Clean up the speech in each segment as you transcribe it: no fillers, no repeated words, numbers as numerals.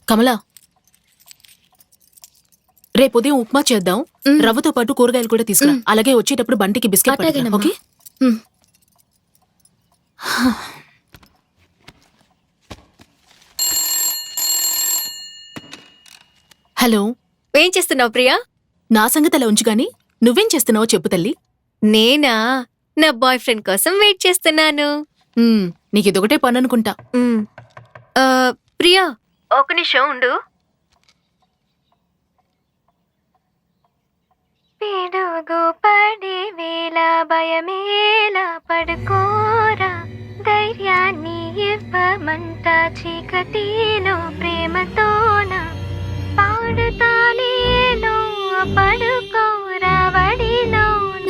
కమలా, రేపు ఉదయం ఉప్మా చేద్దాం. రవ్వతో పాటు కూరగాయలు కూడా తీసుకురా. అలాగే వచ్చేటప్పుడు బంటికి బిస్కెట్ పట్టుకురా, ఓకే? హలో, ఏం చేస్తున్నావు ప్రియా? నా సంగతి అలా ఉంచు గాని నువ్వేం చేస్తున్నావో చెప్పు తల్లి. నేనా? నా బాయ్ ఫ్రెండ్ కోసం వెయిట్ చేస్తున్నాను. నీకిదొకటే పని అనుకుంటా. ప్రియా, ఒక నిమిషం ఉండు. పిడుగు పడే వేళ భయమేలా, పడుకోరా, ధైర్యాన్ని ఇవ్వమంట చీకటిలో ప్రేమతోన పాడుతానేలో, పడుకోరా వడిలోన,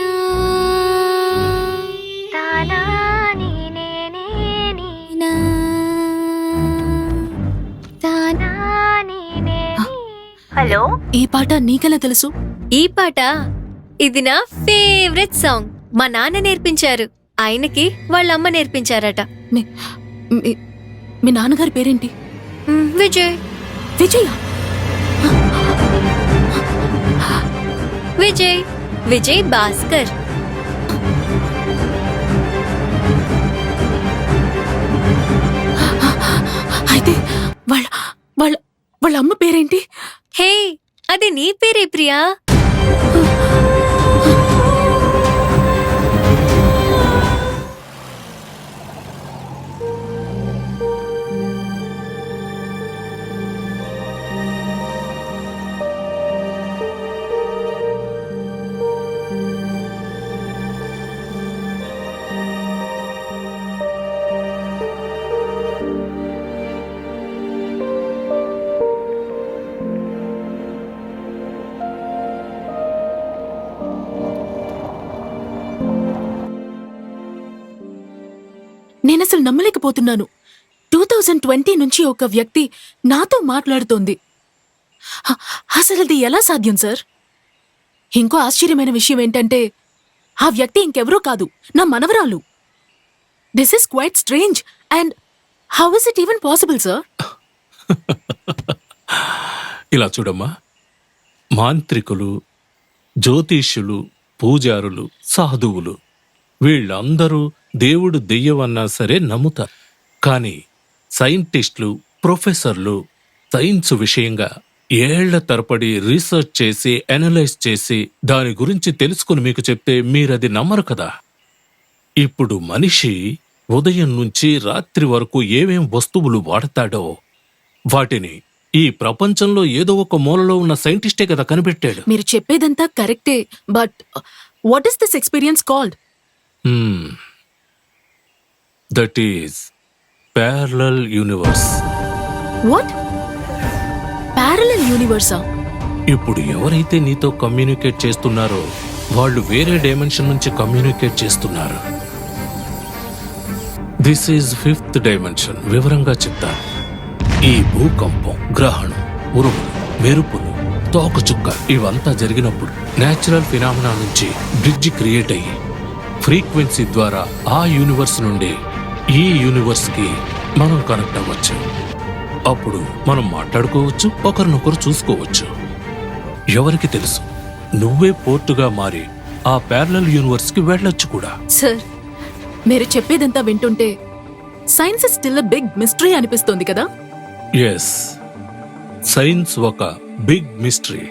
తానాని నేనేని తానాని నేని. హలో, ఈ పాట నీకెలా తెలుసు? ఈ పాట ఇది నా ఫేవరెట్ సాంగ్. మా నాన్న నేర్పించారు, ఆయనకి వాళ్ళ అమ్మ నేర్పించారట. మీ నాన్నగారి పేరేంటి? విజయ్. విజయ? విజయ్ విజయ్ భాస్కర్. అయితే వాళ్ళ వాళ్ళ వాళ్ళ అమ్మ పేరేంటి? హే, అది నీ పేరే ప్రియా. నేనసలు నమ్మలేకపోతున్నాను. 2020 నుంచి ఒక వ్యక్తి నాతో మాట్లాడుతోంది. అసలది ఎలా సాధ్యం సార్? ఇంకో ఆశ్చర్యమైన విషయం ఏంటంటే ఆ వ్యక్తి ఇంకెవరూ కాదు, నా మనవరాలు. This is quite strange and how is it even possible sir? ఇలా చూడమ్మా, మాంత్రికులు, జ్యోతిష్యులు, పూజారులు, సాధువులు వీళ్ళందరూ దేవుడు దెయ్యమన్నా సరే నమ్ముతారు. కానీ సైంటిస్టులు, ప్రొఫెసర్లు సైన్స్ విషయంగా ఏళ్ల తరబడి రీసెర్చ్ చేసి అనలైజ్ చేసి దాని గురించి తెలుసుకుని మీకు చెప్తే మీరది నమ్మరు కదా. ఇప్పుడు మనిషి ఉదయం నుంచి రాత్రి వరకు ఏమేం వస్తువులు వాడతాడో వాటిని ఈ ప్రపంచంలో ఏదో ఒక మూలలో ఉన్న సైంటిస్టే కదా కనిపెట్టాడు. మీరు చెప్పేదంతా కరెక్టే, but what is this experience called? That is parallel universe. What? Parallel యూనివర్సా? ఇప్పుడు ఎవరైతే నీతో కమ్యూనికేట్ చేస్తున్నారో వాళ్ళు వేరే డైమెన్షన్ నుంచి కమ్యూనికేట్ చేస్తున్నారు. This is 5th dimension. వివరంగా చెప్తాను. ఈ భూకంపం, గ్రహణం, ఉరుములు, మెరుపులు, తోకచుక్క ఇవంతా జరిగినప్పుడు నేచురల్ ఫినామినా నుంచి బ్రిడ్జ్ క్రియేట్ అయ్యి ఫ్రీక్వెన్సీ ద్వారా ఆ యూనివర్స్ నుండి ఈ యూనివర్స్ కి మనం కనెక్ట్ అవ్వచ్చు. అప్పుడు మనం మాట్లాడుకోవచ్చు, ఒకరినొకరు చూసుకోవచ్చు. ఎవరికి తెలుసు, నువ్వే పోర్టుగా మారి ఆ ప్యారలల్ యూనివర్స్ కి వెళ్ళొచ్చు కూడా. సార్, మీరు చెప్పేదంతా వింటుంటే science is still a big mystery అనిపిస్తోంది కదా? ఎస్, సైన్స్ ఒక బిగ్ మిస్టరీ.